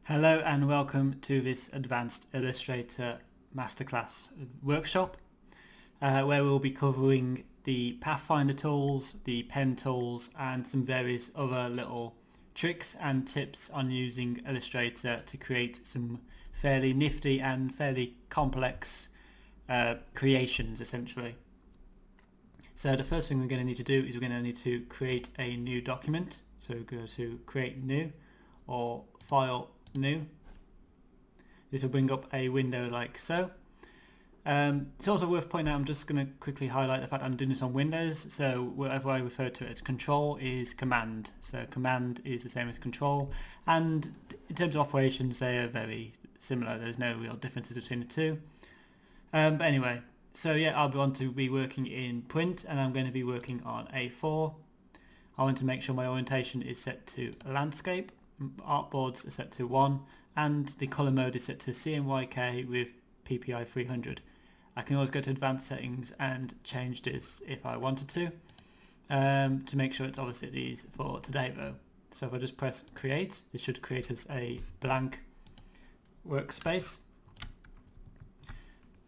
Hello and welcome to this Advanced Illustrator Masterclass workshop where we'll be covering the Pathfinder tools, the pen tools and some various other little tricks and tips on using Illustrator to create some fairly nifty and fairly complex creations essentially. So the first thing we're going to need to do is we're going to need to create a new document. So go to Create New or File New. This will bring up a window like so. It's also worth pointing out, I'm just going to quickly highlight the fact I'm doing this on Windows, so whatever I refer to it as control is command. So command is the same as control, and in terms of operations they are very similar. There's no real differences between the two. But anyway, so yeah, I'll want to be working in print and I'm going to be working on A4. I want to make sure my orientation is set to landscape. Artboards are set to 1 and the colour mode is set to CMYK with PPI 300. I can always go to advanced settings and change this if I wanted to make sure it's obviously these for today though. So if I just press create, it should create us a blank workspace.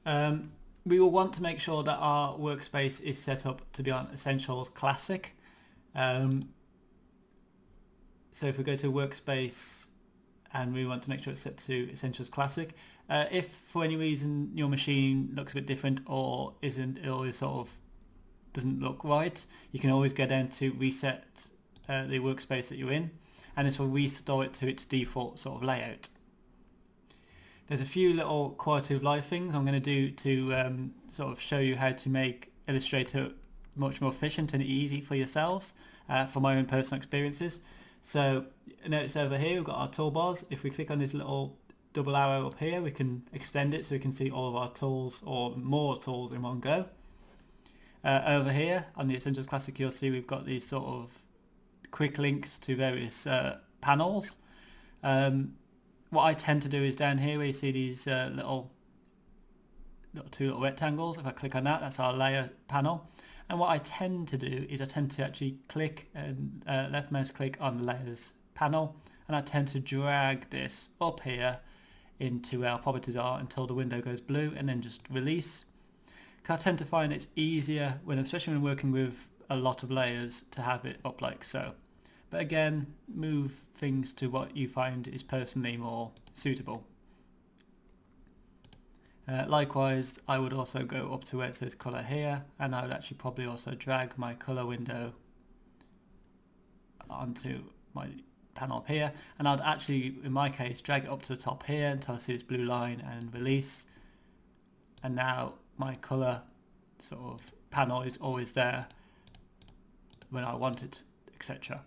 We will want to make sure that our workspace is set up to be on Essentials Classic. So if we go to workspace and we want to make sure it's set to Essentials Classic, if for any reason your machine looks a bit different or isn't, or is sort of doesn't look right, you can always go down to reset the workspace that you're in, and this will restore it to its default sort of layout. There's a few little quality of life things I'm going to do to sort of show you how to make Illustrator much more efficient and easy for yourselves from my own personal experiences. So notice over here we've got our toolbars. If we click on this little double arrow up here, we can extend it so we can see all of our tools or more tools in one go. Over here on the Essentials Classic, you'll see we've got these sort of quick links to various panels. What I tend to do is down here where you see these two little rectangles. If I click on that, that's our layer panel. And what I tend to do is I tend to actually click and left mouse click on the layers panel, and I tend to drag this up here into where our properties are until the window goes blue, and then just release. Because I tend to find it's easier when, especially when working with a lot of layers, to have it up like so. But again, move things to what you find is personally more suitable. Likewise, I would also go up to where it says colour here, and I would actually probably also drag my colour window onto my panel up here, and I'd actually, in my case, drag it up to the top here until I see this blue line and release, and now my colour sort of panel is always there when I want it, etc.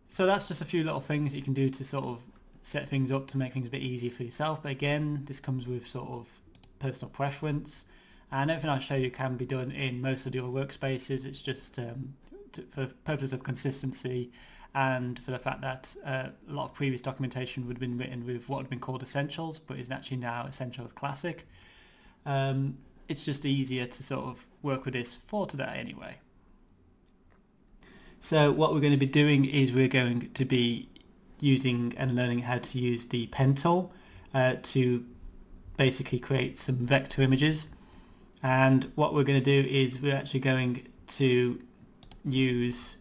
So that's just a few little things that you can do to sort of set things up to make things a bit easier for yourself. But again, this comes with sort of personal preference, and everything I show you can be done in most of the other workspaces. It's just for purposes of consistency and for the fact that a lot of previous documentation would have been written with what had been called Essentials but is actually now Essentials Classic. It's just easier to sort of work with this for today anyway. So what we're going to be doing is we're going to be using and learning how to use the pen tool to basically create some vector images. And what we're going to do is we're actually going to use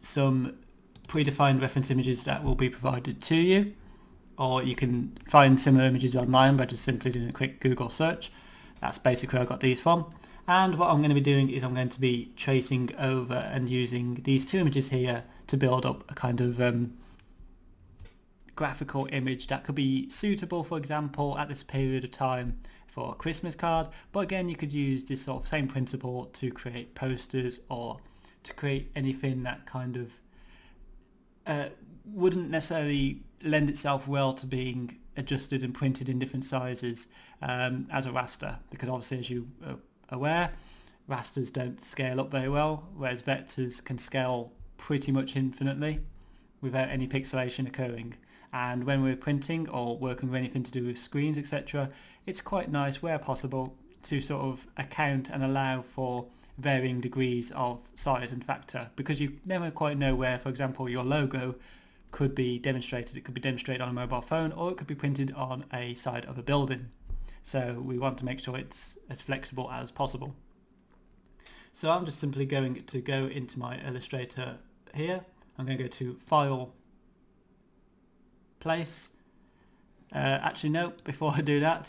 some predefined reference images that will be provided to you, or you can find similar images online by just simply doing a quick Google search. That's basically where I got these from. And what I'm going to be doing is I'm going to be tracing over and using these two images here to build up a kind of graphical image that could be suitable, for example, at this period of time for a Christmas card. But again, you could use this sort of same principle to create posters or to create anything that kind of wouldn't necessarily lend itself well to being adjusted and printed in different sizes as a raster, because obviously, as you are aware, rasters don't scale up very well, whereas vectors can scale pretty much infinitely without any pixelation occurring. And when we're printing or working with anything to do with screens, etc., it's quite nice where possible to sort of account and allow for varying degrees of size and factor, because you never quite know where, for example, your logo could be demonstrated. It could be demonstrated on a mobile phone, or it could be printed on a side of a building. So we want to make sure it's as flexible as possible. So I'm just simply going to go into my Illustrator here. I'm going to go to File, Place. Actually, no, before I do that,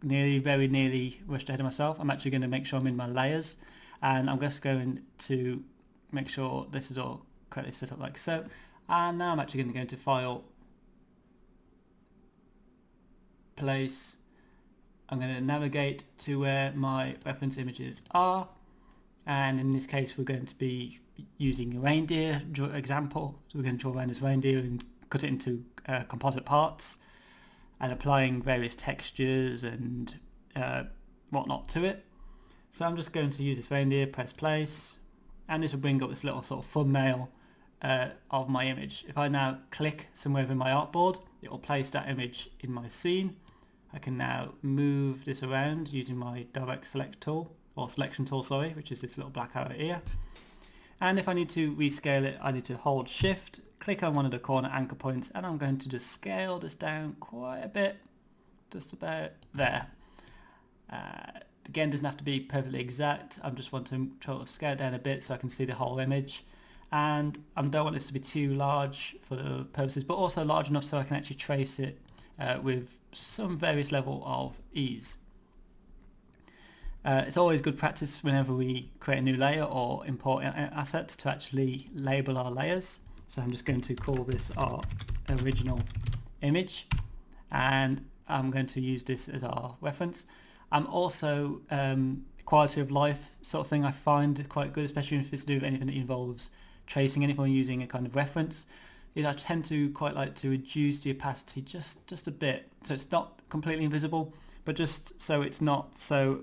very nearly rushed ahead of myself. I'm actually going to make sure I'm in my layers, and I'm just going to make sure this is all correctly set up like so. And now I'm actually going to go into File, Place. I'm going to navigate to where my reference images are, and in this case we're going to be using a reindeer example. So we're going to draw around this reindeer and cut it into composite parts, and applying various textures and whatnot to it. So I'm just going to use this reindeer, press place, and this will bring up this little sort of thumbnail of my image. If I now click somewhere in my artboard, it will place that image in my scene. I can now move this around using my direct select tool, or selection tool, sorry, which is this little black arrow here. And if I need to rescale it, I need to hold shift, click on one of the corner anchor points, and I'm going to just scale this down quite a bit, just about there. Again, doesn't have to be perfectly exact. I just want to try to scale it down a bit so I can see the whole image. And I don't want this to be too large for the purposes, but also large enough so I can actually trace it with some various level of ease. It's always good practice whenever we create a new layer or import assets to actually label our layers. So I'm just going to call this our original image, and I'm going to use this as our reference. I'm also quality of life sort of thing I find quite good, especially if it's to do with anything that involves tracing anything or using a kind of reference, is I tend to quite like to reduce the opacity just a bit, so it's not completely invisible, but just so it's not so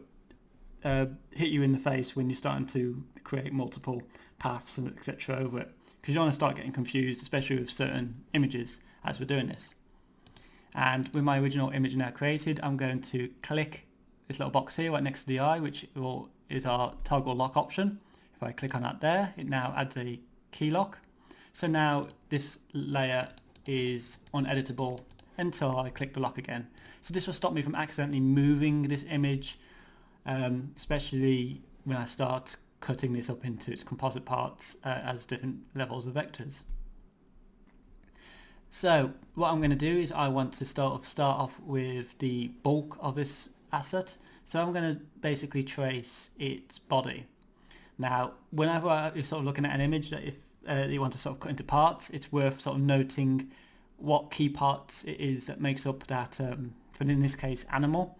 hit you in the face when you're starting to create multiple paths and etc. over it, because you don't want to start getting confused, especially with certain images as we're doing this. And with my original image now created, I'm going to click this little box here right next to the eye, which is our toggle lock option. If I click on that there, it now adds a key lock. So now this layer is uneditable until I click the lock again. So this will stop me from accidentally moving this image, especially when I start cutting this up into its composite parts as different levels of vectors. So what I'm going to do is I want to start off with the bulk of this asset. So I'm going to basically trace its body. Now, whenever you're sort of looking at an image that if you want to sort of cut into parts, it's worth sort of noting what key parts it is that makes up that, for in this case, animal.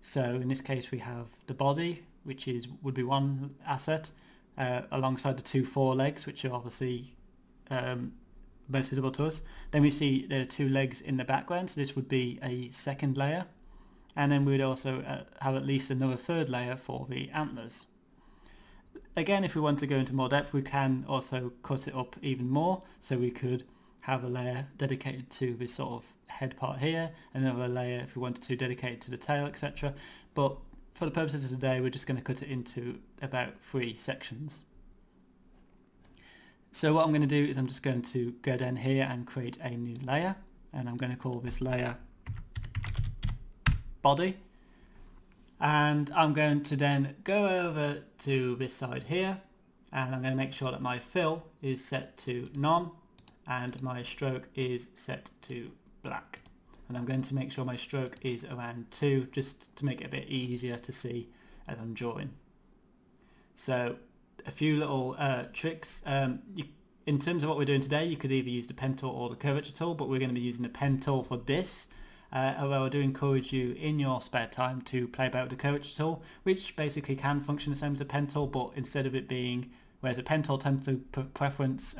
So in this case we have the body, which would be one asset, alongside the two forelegs, which are obviously most visible to us. Then we see the two legs in the background, so this would be a second layer. And then we would also have at least another third layer for the antlers. Again, if we want to go into more depth, we can also cut it up even more. So we could have a layer dedicated to this sort of head part here, another layer if we wanted to dedicated to the tail, etc. But for the purposes of today, we're just going to cut it into about 3 sections. So what I'm going to do is I'm just going to go down here and create a new layer, and I'm going to call this layer body. And I'm going to then go over to this side here, and I'm going to make sure that my fill is set to none and my stroke is set to black. And I'm going to make sure my stroke is around 2, just to make it a bit easier to see as I'm drawing. So a few little tricks. In terms of what we're doing today, you could either use the pen tool or the curvature tool, but we're going to be using the pen tool for this. Although I do encourage you in your spare time to play about with the curvature tool, which basically can function the same as a pen tool, but instead of it being, whereas a pen tool tends to preference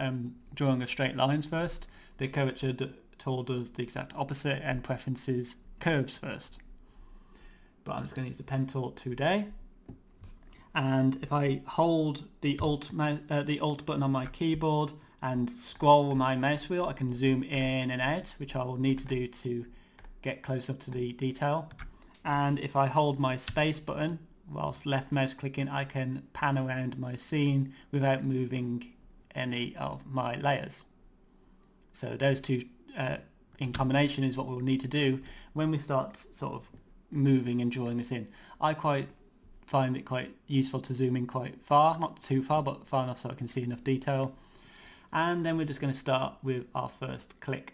drawing of straight lines first, the curvature tool does the exact opposite and preferences curves first. But I'm just going to use the pen tool today. And if I hold the Alt button on my keyboard and scroll my mouse wheel, I can zoom in and out, which I will need to do to get closer to the detail. and if I hold my space button whilst left mouse clicking, I can pan around my scene without moving any of my layers. So those two in combination is what we'll need to do when we start sort of moving and drawing this in. I quite find it quite useful to zoom in quite far, not too far, but far enough so I can see enough detail. And then we're just going to start with our first click.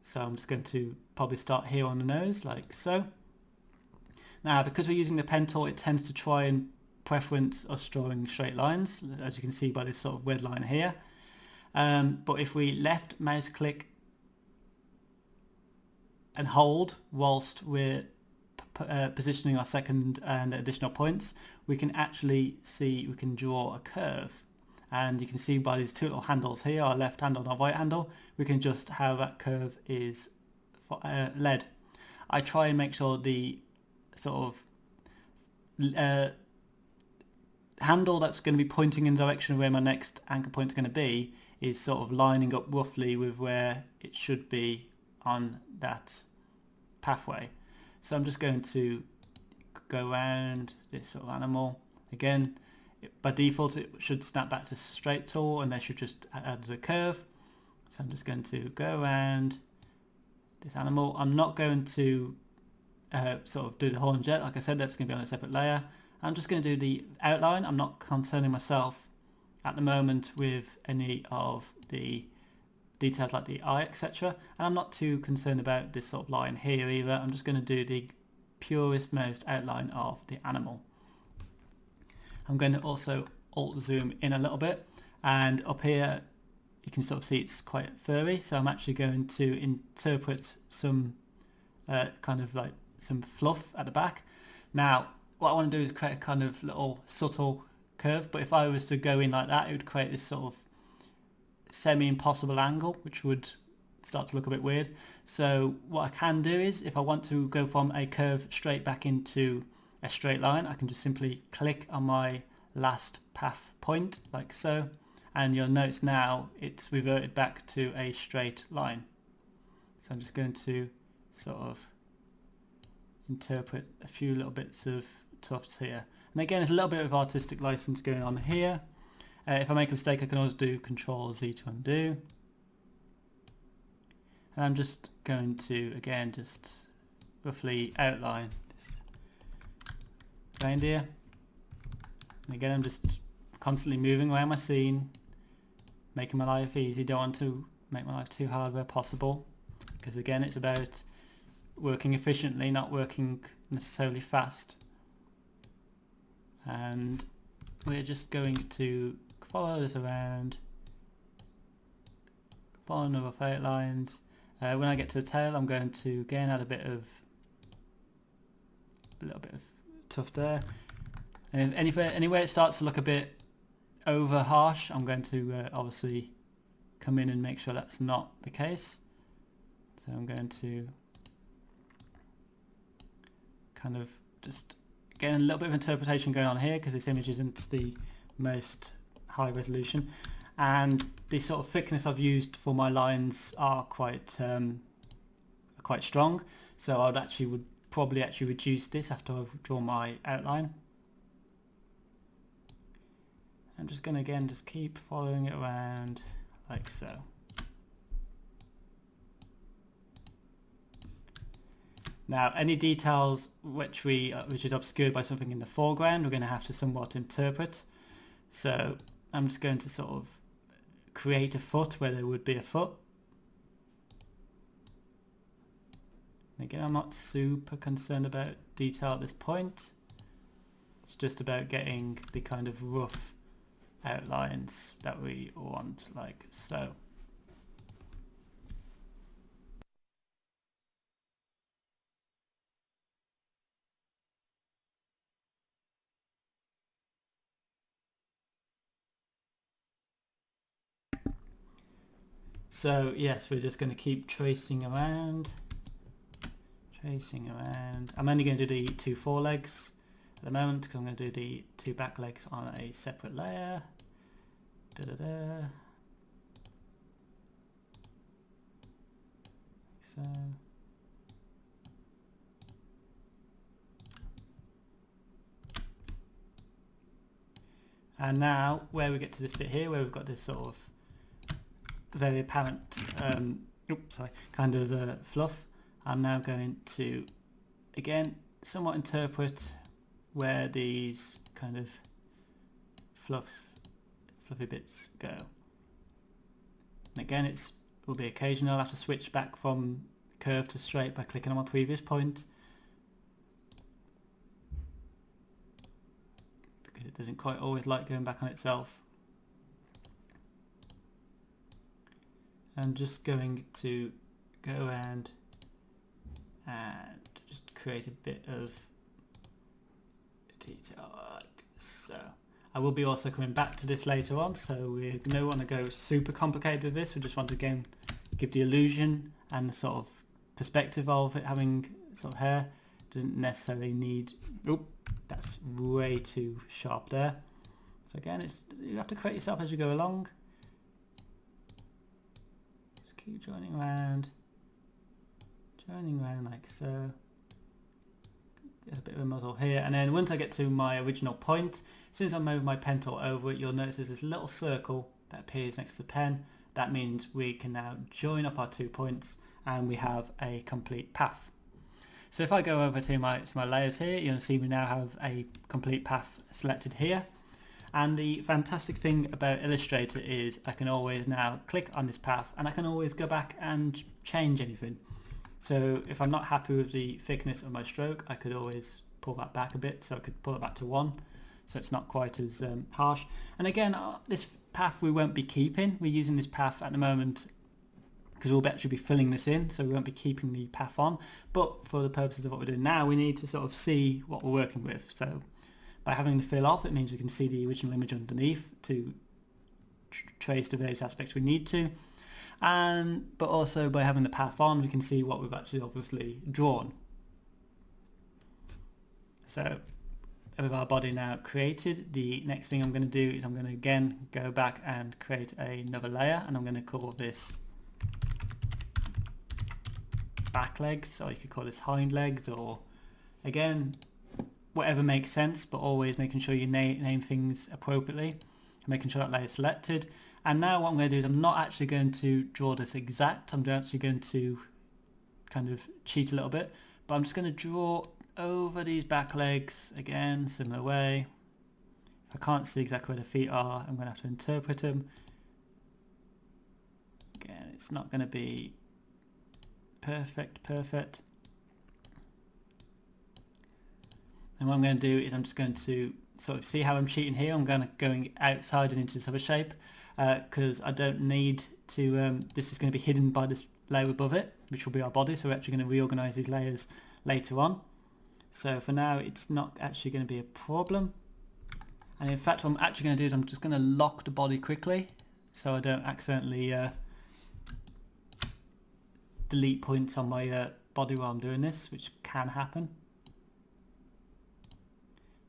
So I'm just going to probably start here on the nose, like so. Now, because we're using the pen tool, it tends to try and preference us drawing straight lines, as you can see by this sort of red line here. But if we left mouse click and hold whilst we're positioning our second and additional points, we can actually see, we can draw a curve. And you can see by these two little handles here, our left handle and our right handle, we can adjust how that curve is led. I try and make sure the sort of handle that's going to be pointing in the direction of where my next anchor point is going to be is sort of lining up roughly with where it should be on that pathway. So I'm just going to go around this sort of animal. Again, by default it should snap back to straight tool and they should just add a curve. So I'm just going to go around this animal. I'm not going to sort of do the horn jet. Like I said, that's going to be on a separate layer. I'm just going to do the outline. I'm not concerning myself at the moment with any of the details like the eye, etc. And I'm not too concerned about this sort of line here either. I'm just going to do the purest, most outline of the animal. I'm going to also alt zoom in a little bit, and up here you can sort of see it's quite furry, so I'm actually going to interpret some kind of like some fluff at the back. Now what I want to do is create a kind of little subtle curve, but if I was to go in like that, it would create this sort of semi-impossible angle, which would start to look a bit weird. So what I can do is, if I want to go from a curve straight back into a straight line, I can just simply click on my last path point like so, and you'll notice now it's reverted back to a straight line. So I'm just going to sort of interpret a few little bits of tufts here, and again, there's a little bit of artistic license going on here. If I make a mistake, I can always do Control Z to undo. And I'm just going to, again, just roughly outline this reindeer. And again, I'm just constantly moving around my scene, making my life easy. Don't want to make my life too hard where possible, because again, it's about working efficiently, not working necessarily fast. And we're just going to follow this around, follow another outlines. When I get to the tail, I'm going to again add a little bit of tuft there. And anywhere it starts to look a bit over harsh, I'm going to obviously come in and make sure that's not the case. So I'm going to kind of just get a little bit of interpretation going on here, because this image isn't the most high resolution, and the sort of thickness I've used for my lines are quite strong, so would probably reduce this after I've drawn my outline. I'm just going to again just keep following it around like so. Now any details which is obscured by something in the foreground, we're going to have to somewhat interpret. So I'm just going to sort of create a foot where there would be a foot. And again, I'm not super concerned about detail at this point. It's just about getting the kind of rough outlines that we want, like so. So yes, we're just going to keep tracing around. I'm only going to do the 2 forelegs at the moment, because I'm going to do the 2 back legs on a separate layer. So And now where we get to this bit here where we've got this sort of very apparent kind of fluff, I'm now going to again somewhat interpret where these kind of fluffy bits go. And again, will be occasional. I'll have to switch back from curve to straight by clicking on my previous point, because it doesn't quite always like going back on itself. I'm just going to go around and just create a bit of detail like so. I will be also coming back to this later on, so we don't want to go super complicated with this. We just want to again give the illusion and the sort of perspective of it having sort of hair. Doesn't necessarily need, that's way too sharp there. So again, you have to create yourself as you go along. Just keep joining around like so. There's a bit of a muzzle here, and then once I get to my original point, since I move my pen tool over it, you'll notice there's this little circle that appears next to the pen. That means we can now join up our 2 points and we have a complete path. So if I go over to my layers here, you'll see we now have a complete path selected here. And the fantastic thing about Illustrator is I can always now click on this path and I can always go back and change anything. So if I'm not happy with the thickness of my stroke, I could always pull that back a bit, so I could pull it back to 1, so it's not quite as harsh. And again, this path we won't be keeping. We're using this path at the moment because we'll actually be filling this in, so we won't be keeping the path on. But for the purposes of what we're doing now, we need to sort of see what we're working with. So by having the fill off, it means we can see the original image underneath to trace the various aspects we need to. But also by having the path on, we can see what we've actually obviously drawn. So with our body now created, the next thing I'm going to do is I'm going to again go back and create another layer, and I'm going to call this back legs, or you could call this hind legs, or again whatever makes sense, but always making sure you name things appropriately and making sure that layer is selected. And now what I'm going to do is I'm not actually going to draw this exact, I'm actually going to kind of cheat a little bit, but I'm just going to draw over these back legs, again, similar way. If I can't see exactly where the feet are, I'm going to have to interpret them. Again, it's not going to be perfect. And what I'm going to do is I'm just going to sort of see how I'm cheating here. I'm going outside and into this other shape, because I don't need to, this is going to be hidden by this layer above it, which will be our body, so we're actually going to reorganize these layers later on. So for now it's not actually going to be a problem, and in fact what I'm actually going to do is I'm just going to lock the body quickly so I don't accidentally delete points on my body while I'm doing this, which can happen.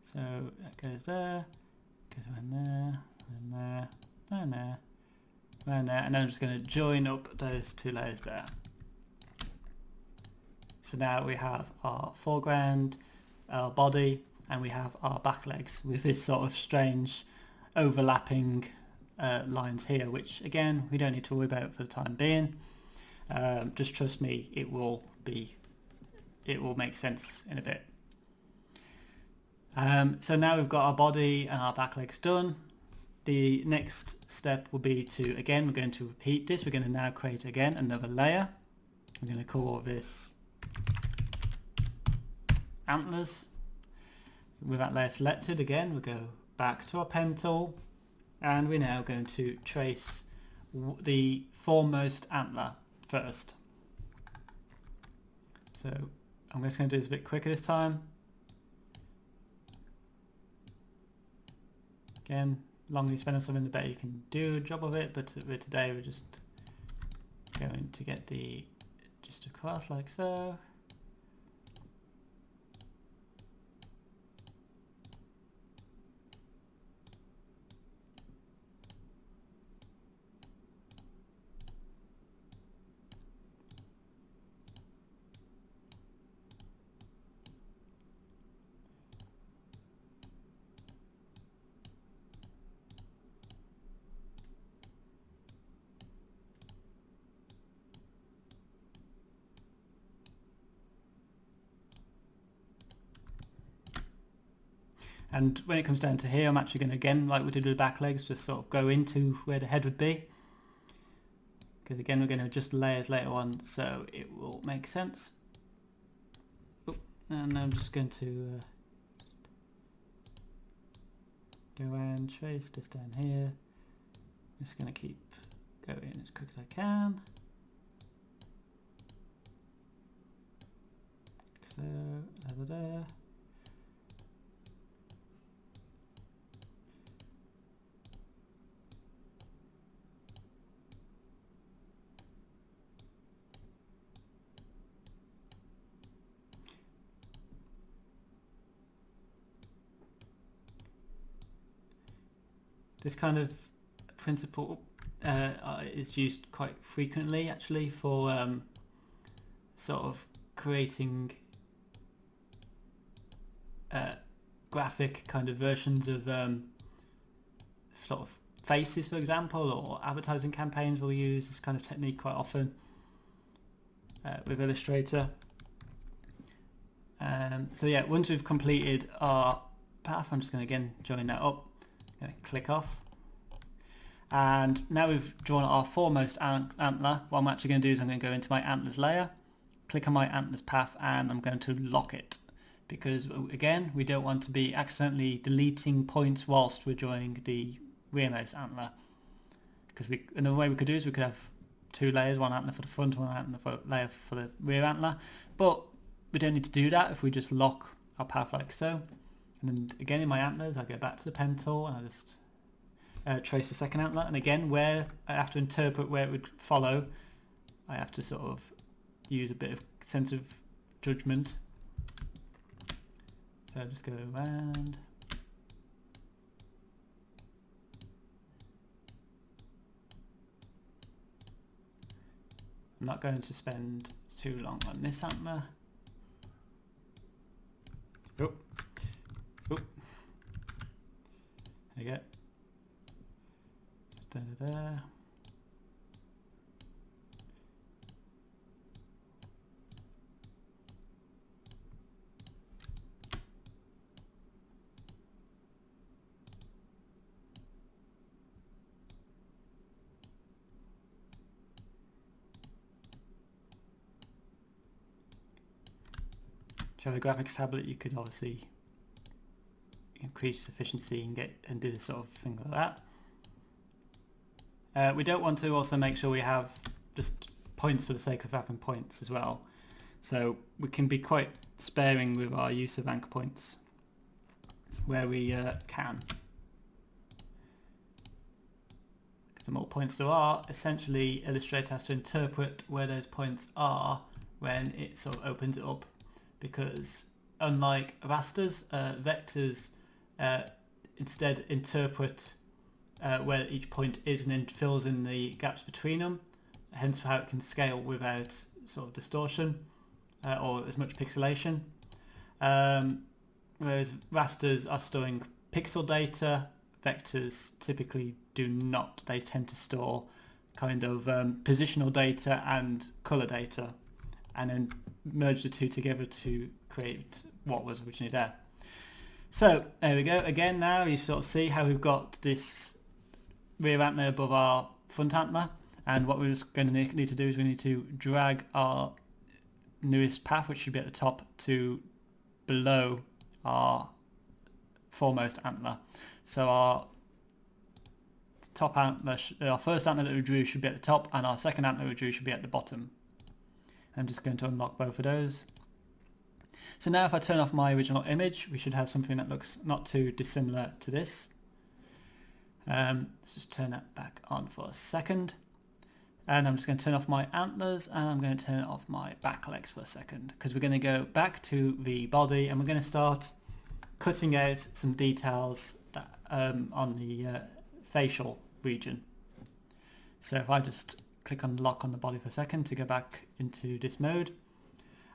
So that goes there, goes around there, and there, and there, around there, and then I'm just going to join up those 2 layers there. So now we have our foreground, our body, and we have our back legs with this sort of strange overlapping lines here, which again we don't need to worry about for the time being. Just trust me, it will make sense in a bit. So now we've got our body and our back legs done. The next step will be to, again, we're going to repeat this. We're going to now create again another layer. I'm going to call this antlers. With that layer selected, again we'll go back to our pen tool, and we're now going to trace the foremost antler first. So I'm just going to do this a bit quicker this time. Again, the longer you spend on something, the better you can do a job of it, but today we're just going to get just across like so. And when it comes down to here, I'm actually going to, again, like we did with the back legs, just sort of go into where the head would be. Because again, we're going to adjust layers later on, so it will make sense. Oh, and I'm just going to go and trace this down here. Just going to keep going as quick as I can. So, over there. This kind of principle is used quite frequently actually for sort of creating graphic kind of versions of sort of faces, for example, or advertising campaigns. We'll use this kind of technique quite often with Illustrator. So yeah, once we've completed our path, I'm just going to again join that up. I'm going to click off. And now we've drawn our foremost antler. What I'm actually going to do is I'm going to go into my antlers layer, click on my antlers path, and I'm going to lock it. Because again, we don't want to be accidentally deleting points whilst we're drawing the rearmost antler. Because another way we could do is we could have two layers, one antler for the front, one antler layer for the rear antler. But we don't need to do that if we just lock our path like so. And then again in my antlers, I go back to the pen tool and I just trace the second antler. And again, where I have to interpret where it would follow, I have to sort of use a bit of sense of judgment. So I'll just go around. I'm not going to spend too long on this antler. Oh, oh. There you go. Just there. If you have a graphics tablet, you could obviously increase efficiency and do this sort of thing like that. We don't want to also make sure we have just points for the sake of having points as well. So we can be quite sparing with our use of anchor points where we can. Because the more points there are, essentially Illustrator has to interpret where those points are when it sort of opens it up. Because unlike rasters, vectors instead interpret where each point is and then fills in the gaps between them, hence how it can scale without sort of distortion or as much pixelation. Whereas rasters are storing pixel data, vectors typically do not. They tend to store kind of positional data and color data, and then merge the two together to create what was originally there. So there we go. Again, now you sort of see how we've got this rear antler above our front antler, and what we're just going to need to do is we need to drag our newest path, which should be at the top, to below our foremost antler. So our top antler, our first antler that we drew should be at the top, and our second antler we drew should be at the bottom. I'm just going to unlock both of those. So now if I turn off my original image, we should have something that looks not too dissimilar to this. Let's just turn that back on for a second. And I'm just going to turn off my antlers, and I'm going to turn off my back legs for a second, because we're going to go back to the body and we're going to start cutting out some details that, on the facial region. So if I just click on lock on the body for a second to go back into this mode.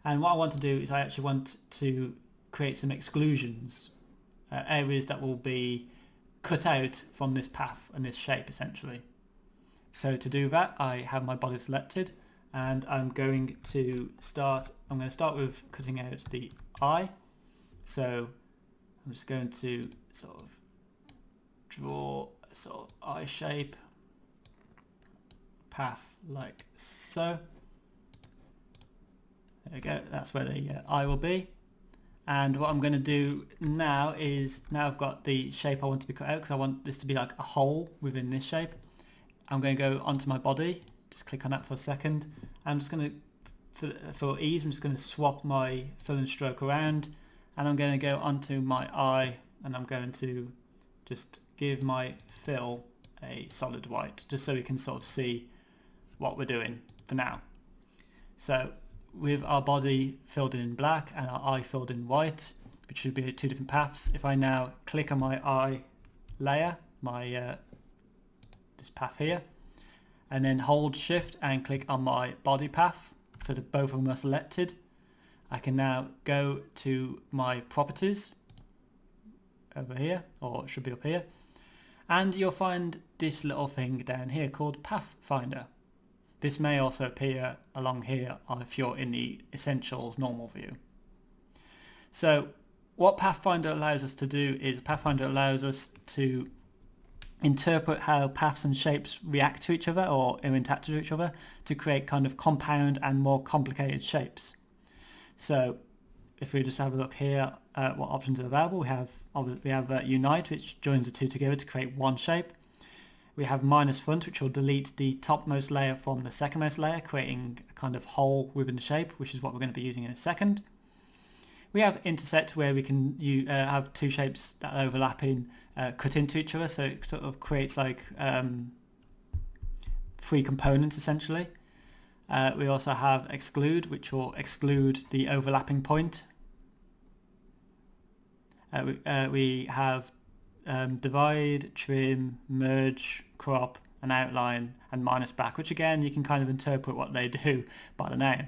And what I want to do is I actually want to create some exclusions, areas that will be cut out from this path and this shape essentially. So to do that, I have my body selected, and I'm going to start with cutting out the eye. So I'm just going to sort of draw a sort of eye shape, path like so. There we go, that's where the eye will be. And what I'm going to do now is, now I've got the shape I want to be cut out, because I want this to be like a hole within this shape. I'm going to go onto my body, just click on that for a second. I'm just going to, for ease, I'm just going to swap my fill and stroke around, and I'm going to go onto my eye, and I'm going to just give my fill a solid white, just so we can sort of see what we're doing for now. So with our body filled in black and our eye filled in white, which should be two different paths, if I now click on my eye layer, my this path here, and then hold shift and click on my body path so that both of them are selected, I can now go to my properties over here, or it should be up here, and you'll find this little thing down here called Path Finder. This may also appear along here if you're in the Essentials normal view. So what Pathfinder allows us to do is, Pathfinder allows us to interpret how paths and shapes react to each other or interact with each other to create kind of compound and more complicated shapes. So if we just have a look here at what options are available, we have Unite, which joins the two together to create one shape. We have minus front, which will delete the topmost layer from the secondmost layer, creating a kind of hole within the shape, which is what we're going to be using in a second. We have intersect, where we can have two shapes that are overlapping cut into each other, so it sort of creates like three components essentially. We also have exclude, which will exclude the overlapping point. We have divide, trim, merge, crop, and outline, and minus back, which again you can kind of interpret what they do by the name.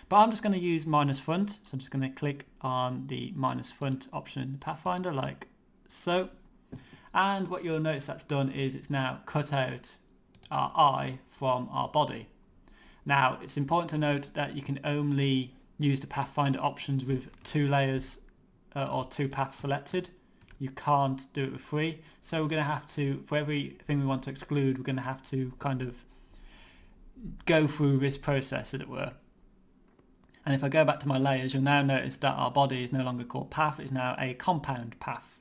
But I'm just going to use minus front, so I'm just going to click on the minus front option in the Pathfinder like so. And what you'll notice that's done is it's now cut out our eye from our body. Now it's important to note that you can only use the Pathfinder options with two layers or two paths selected. You can't do it with three, so we're going to have to, for everything we want to exclude, we're going to have to kind of go through this process, as it were. And if I go back to my layers, you'll now notice that our body is no longer called path, it's now a compound path.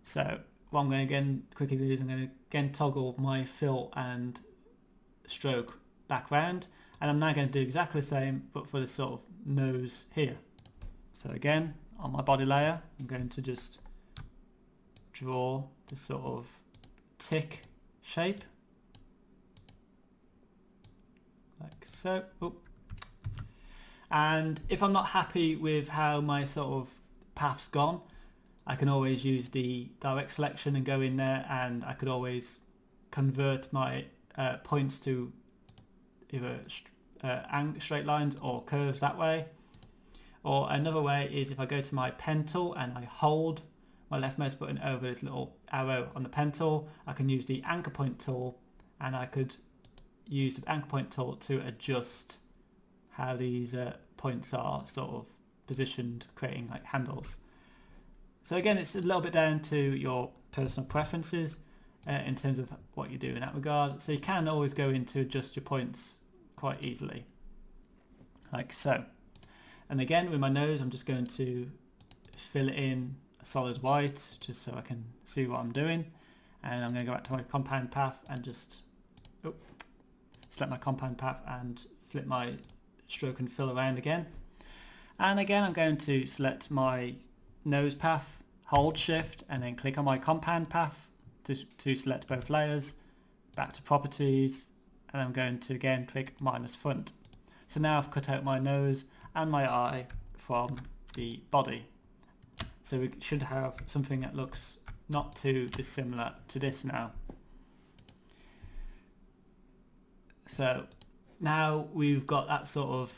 So what I'm going to again quickly do is I'm going to again toggle my fill and stroke back round, and I'm now going to do exactly the same but for the sort of nose here. So again, on my body layer, I'm going to just draw this sort of tick shape, like so. Oop. And if I'm not happy with how my sort of path's gone, I can always use the direct selection and go in there, and I could always convert my points to either straight lines or curves that way. Or another way is if I go to my pen tool and I hold my left mouse button over this little arrow on the pen tool, I can use the anchor point tool, and I could use the anchor point tool to adjust how these points are sort of positioned, creating like handles. So again, it's a little bit down to your personal preferences in terms of what you do in that regard. So you can always go in to adjust your points quite easily, like so. And again, with my nose, I'm just going to fill it in a solid white, just so I can see what I'm doing. And I'm going to go back to my compound path and just select my compound path and flip my stroke and fill around again. And again, I'm going to select my nose path, hold shift, and then click on my compound path to select both layers, back to properties, and I'm going to again click minus front. So now I've cut out my nose and my eye from the body. So we should have something that looks not too dissimilar to this now. So now we've got that sort of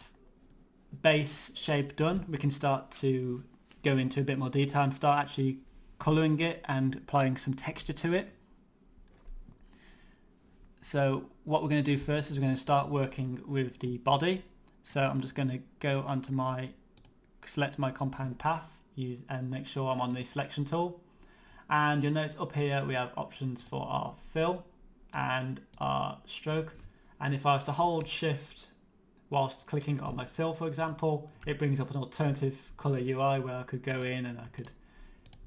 base shape done, we can start to go into a bit more detail and start actually colouring it and applying some texture to it. So what we're going to do first is we're going to start working with the body. So I'm just going to go onto my select my compound path and make sure I'm on the selection tool. And you'll notice up here we have options for our fill and our stroke. And if I was to hold shift whilst clicking on my fill, for example, it brings up an alternative color UI where I could go in and I could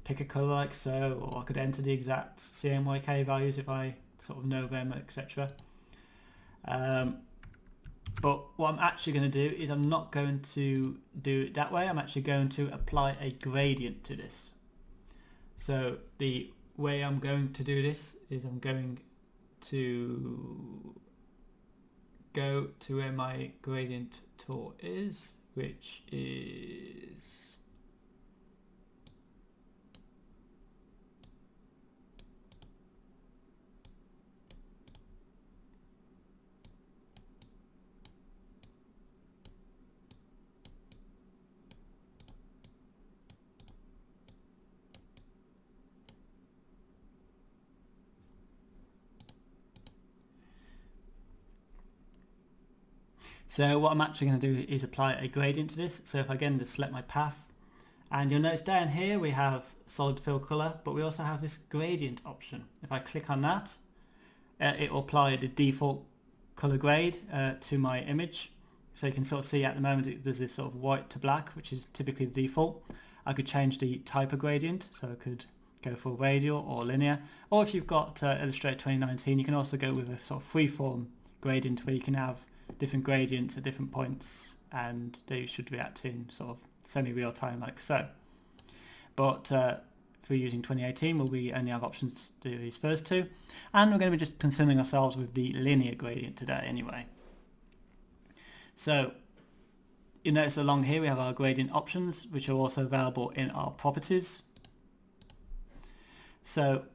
pick a color like so, or I could enter the exact CMYK values if I sort of know them, etc. But what I'm actually going to do is I'm not going to do it that way. I'm actually going to apply a gradient to this. So the way I'm going to do this is I'm going to go to where my gradient tool is, which is So what I'm actually going to do is apply a gradient to this. So if I again just select my path, and you'll notice down here we have solid fill color, but we also have this gradient option. If I click on that, it will apply the default color grade to my image. So you can sort of see at the moment it does this sort of white to black, which is typically the default. I could change the type of gradient, so I could go for radial or linear, or if you've got Illustrator 2019, you can also go with a sort of freeform gradient where you can have different gradients at different points and they should react in sort of semi-real time like so. But for using 2018 we only have options to do these first two, and we're going to be just concerning ourselves with the linear gradient today anyway. So you notice along here we have our gradient options, which are also available in our properties. So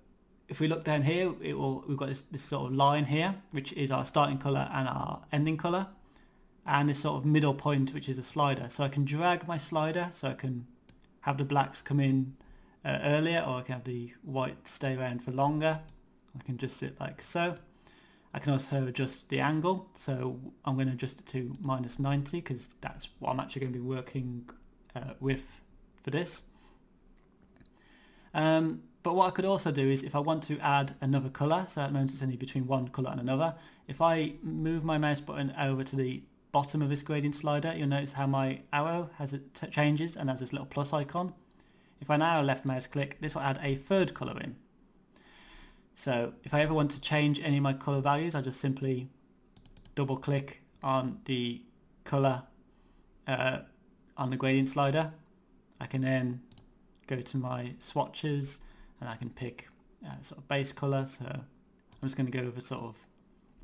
if we look down here, we've got this sort of line here, which is our starting color and our ending color, and this sort of middle point, which is a slider. So I can drag my slider, so I can have the blacks come in earlier, or I can have the white stay around for longer. I can just sit like so. I can also adjust the angle, so I'm going to adjust it to -90 because that's what I'm actually going to be working with for this. But what I could also do is if I want to add another colour, so at the moment it's only between one colour and another, if I move my mouse button over to the bottom of this gradient slider, you'll notice how my arrow changes and has this little plus icon. If I now left mouse click, this will add a third colour in. So if I ever want to change any of my colour values, I just simply double click on the colour on the gradient slider. I can then go to my swatches and I can pick sort of base colour, so I'm just going to go with a sort of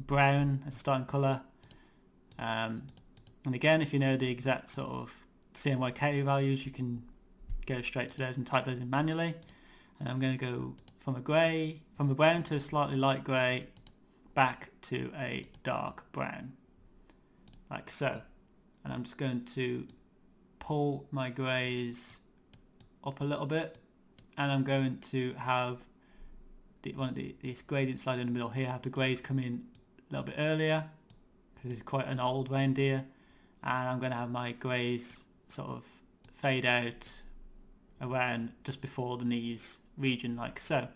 brown as a starting colour, and again if you know the exact sort of CMYK values you can go straight to those and type those in manually, and I'm going to go from a brown to a slightly light grey back to a dark brown like so, and I'm just going to pull my greys up a little bit, and I'm going to have this gradient slide in the middle here, have the greys come in a little bit earlier because it's quite an old reindeer, and I'm going to have my greys sort of fade out around just before the knees region like so.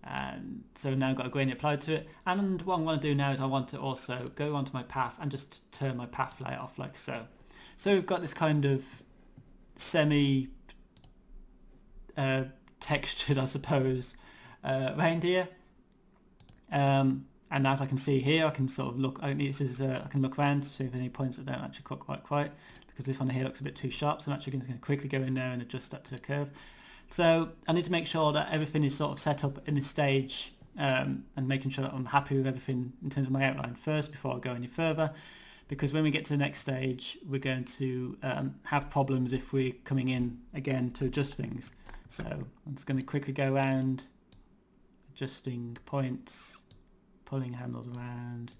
And so now I've got a gradient applied to it, and what I'm going to do now is I want to also go onto my path and just turn my path layer off like so. So we've got this kind of semi textured, I suppose, reindeer, and as I can see here, I can sort of look. I can look around to see if any points that don't actually cut quite, because this one here looks a bit too sharp. So I'm actually going to quickly go in there and adjust that to a curve. So I need to make sure that everything is sort of set up in this stage, and making sure that I'm happy with everything in terms of my outline first before I go any further. Because when we get to the next stage, we're going to have problems if we're coming in again to adjust things. So I'm just going to quickly go around, adjusting points, pulling handles around,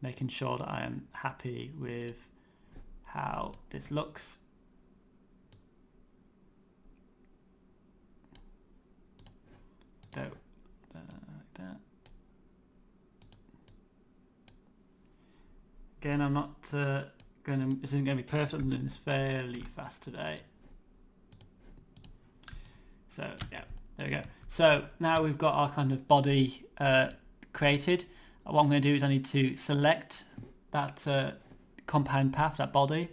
making sure that I am happy with how this looks. So, like that. Again, I'm not this isn't going to be perfect. I'm doing this fairly fast today. So yeah, there we go. So now we've got our kind of body created. What I'm going to do is I need to select that compound path, that body,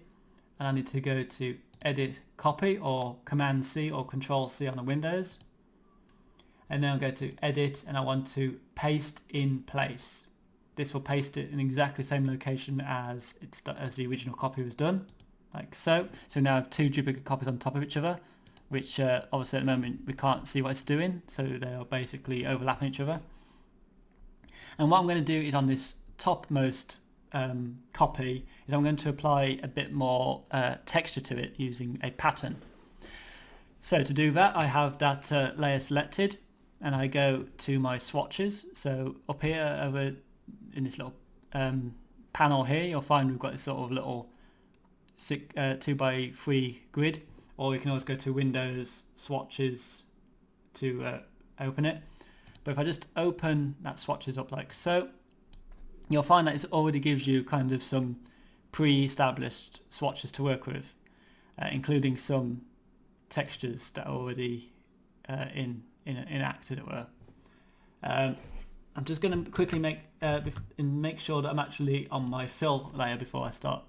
and I need to go to Edit Copy or Command C or Control C on the Windows. And then I'll go to Edit and I want to Paste in Place. This will paste it in exactly the same location as the original copy was done, like so. So now I have two duplicate copies on top of each other, which obviously at the moment we can't see what it's doing, so they are basically overlapping each other. And what I'm going to do is on this topmost copy is I'm going to apply a bit more texture to it using a pattern. So to do that, I have that layer selected and I go to my swatches. So up here over in this little panel here, you'll find we've got this sort of little 2x3 grid, or you can always go to Windows Swatches to open it. But if I just open that swatches up like so, you'll find that it already gives you kind of some pre-established swatches to work with, including some textures that are already enacted, as it were. I'm just going to quickly make sure that I'm actually on my fill layer before I start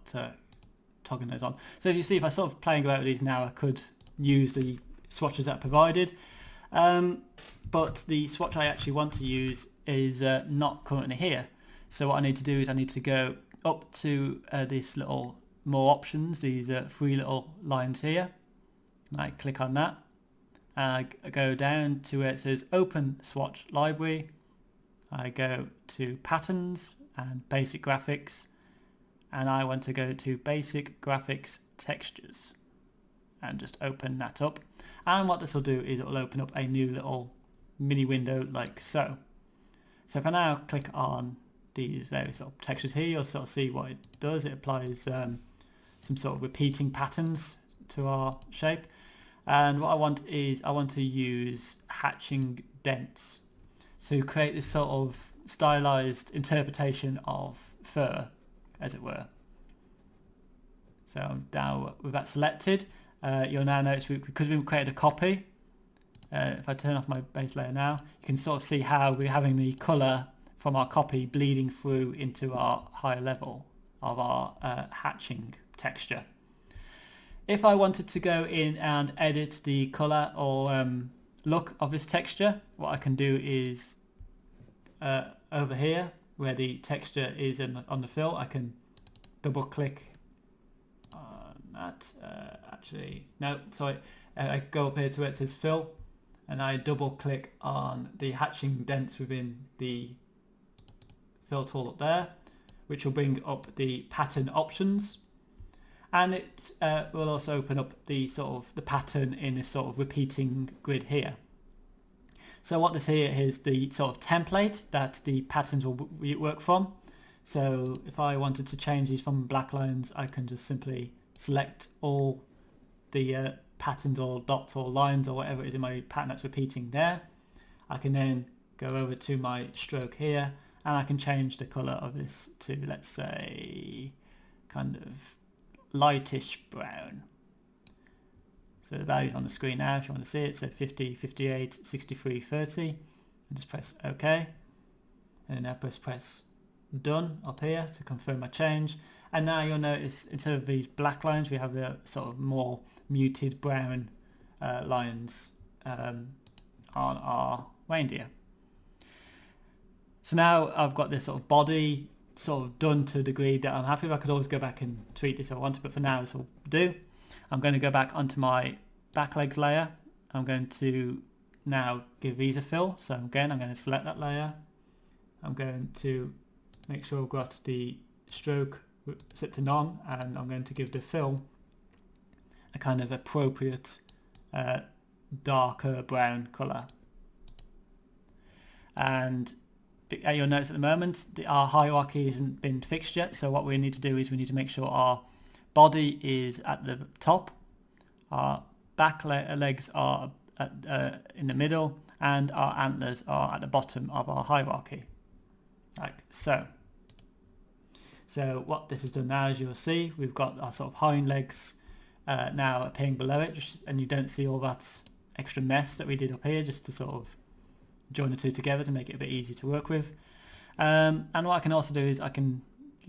toggling those on. So if you see, if I sort of playing about with these now, I could use the swatches that are provided. But the swatch I actually want to use is not currently here. So what I need to do is I need to go up to this little more options, these three little lines here. I click on that. I go down to where it says Open Swatch Library. I go to Patterns and Basic Graphics. And I want to go to Basic Graphics Textures. And just open that up. And what this will do is it will open up a new little mini window like so. So if I now click on these various sort of textures here, you'll sort of see what it does. It applies some sort of repeating patterns to our shape. And what I want is I want to use hatching dents to create this sort of stylized interpretation of fur, as it were. So now with that selected, you'll now notice because we've created a copy, if I turn off my base layer now, you can sort of see how we're having the colour from our copy bleeding through into our higher level of our hatching texture. If I wanted to go in and edit the colour or look of this texture, what I can do is over here where the texture is on the fill, I can double click on that. Actually, no, sorry. I go up here to where it says fill and I double click on the hatching dents within the fill tool up there, which will bring up the pattern options. And it will also open up the sort of the pattern in this sort of repeating grid here. So what this here is the sort of template that the patterns will work from. So if I wanted to change these from black lines, I can just simply select all the patterns or dots or lines or whatever it is in my pattern that's repeating there. I can then go over to my stroke here and I can change the color of this to, let's say, kind of lightish brown. So the value's on the screen now if you want to see it. So 50, 58, 63, 30. And just press OK. And now press done up here to confirm my change. And now you'll notice instead of these black lines, we have the sort of more muted brown lines on our reindeer. So now I've got this sort of body sort of done to a degree that I'm happy with. I could always go back and tweak this if I wanted, but for now this will do. I'm going to go back onto my back legs layer. I'm going to now give these a fill. So again, I'm going to select that layer. I'm going to make sure I've got the stroke set to none, and I'm going to give the fill a kind of appropriate darker brown colour. And you'll notice at the moment our hierarchy hasn't been fixed yet, so what we need to do is we need to make sure our body is at the top, our back legs are in the middle, and our antlers are at the bottom of our hierarchy, like so. So what this has done now, as you'll see, we've got our sort of hind legs now appearing below it, and you don't see all that extra mess that we did up here, just to sort of join the two together to make it a bit easier to work with. And what I can also do is I can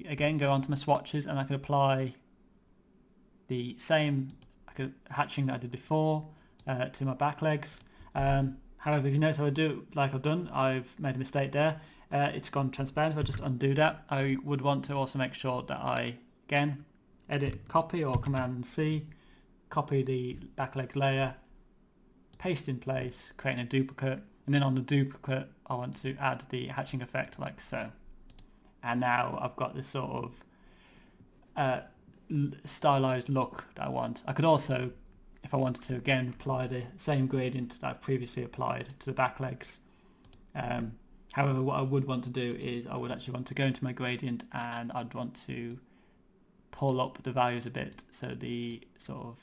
again go onto my swatches and I can apply the same hatching that I did before to my back legs. However, if you notice how I do like I've done, I've made a mistake there. It's gone transparent. If I just undo that, I would want to also make sure that I again edit copy or Command C, copy the back legs layer, paste in place, creating a duplicate, and then on the duplicate I want to add the hatching effect like so. And now I've got this sort of stylized look that I want. I could also, if I wanted to, again apply the same gradient that I previously applied to the back legs. However, what I would want to do is I would actually want to go into my gradient and I'd want to pull up the values a bit so the sort of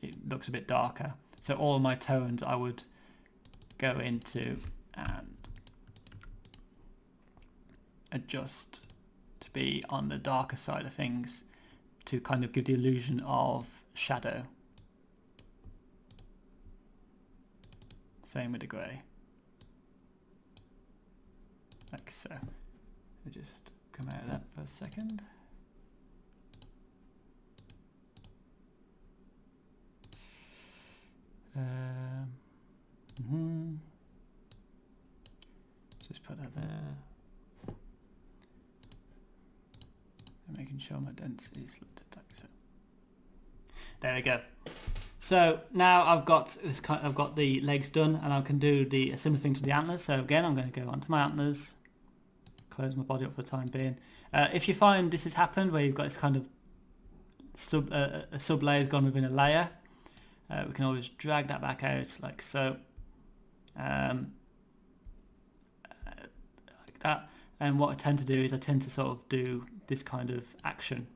it looks a bit darker. So all of my tones I would go into and adjust to be on the darker side of things to kind of give the illusion of shadow. Same with the grey. Like so. I'll just come out of that for a second. Just put that there. And making sure my density is like so. There we go. So now I've got this I've got the legs done, and I can do a similar thing to the antlers. So again, I'm going to go onto my antlers, close my body up for the time being. If you find this has happened where you've got this kind of a sub layer has gone within a layer, we can always drag that back out like so, like that. And what I tend to do is I tend to sort of do this kind of action,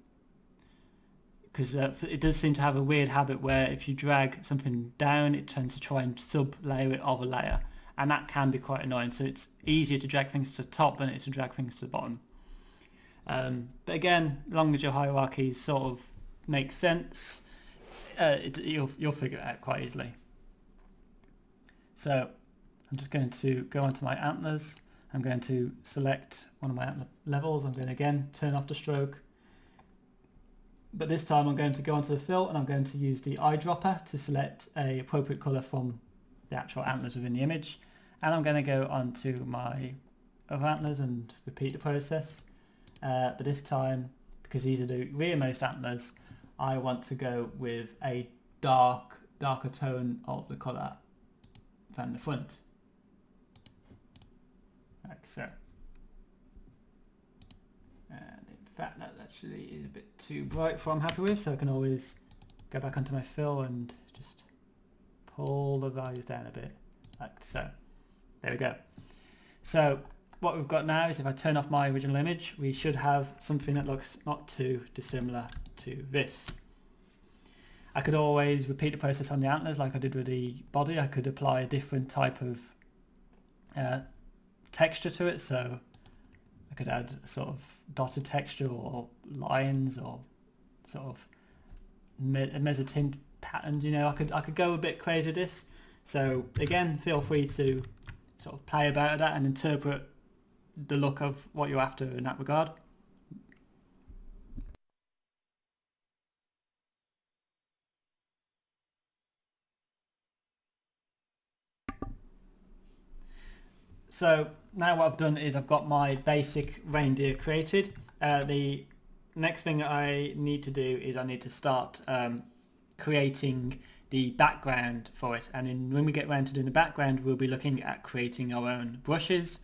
because it does seem to have a weird habit where if you drag something down, it tends to try and sub-layer it of a layer, and that can be quite annoying. So it's easier to drag things to the top than it is to drag things to the bottom. But again, as long as your hierarchy sort of makes sense, you'll figure it out quite easily. So I'm just going to go onto my antlers. I'm going to select one of my antler levels. I'm going to again turn off the stroke. But this time I'm going to go onto the fill and I'm going to use the eyedropper to select a appropriate colour from the actual antlers within the image. And I'm going to go onto my other antlers and repeat the process. But this time, because these are the rearmost antlers, I want to go with a darker tone of the colour than the front. Like so. And in fact that actually is a bit too bright for what I'm happy with, so I can always go back onto my fill and just pull the values down a bit, like so. There we go. So what we've got now is if I turn off my original image, we should have something that looks not too dissimilar to this. I could always repeat the process on the antlers like I did with the body. I could apply a different type of texture to it, so I could add sort of dotted texture or lines or sort of mezzotint patterns. You know, I could go a bit crazy with this. So again, feel free to sort of play about with that and interpret the look of what you're after in that regard. So now what I've done is I've got my basic reindeer created. The next thing I need to do is I need to start creating the background for it, and then when we get around to doing the background, we'll be looking at creating our own brushes,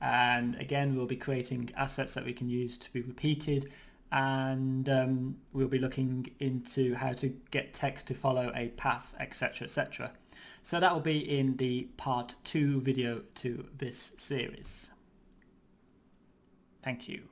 and again we'll be creating assets that we can use to be repeated, and we'll be looking into how to get text to follow a path, etc, etc. So that will be in the part 2 video to this series. Thank you.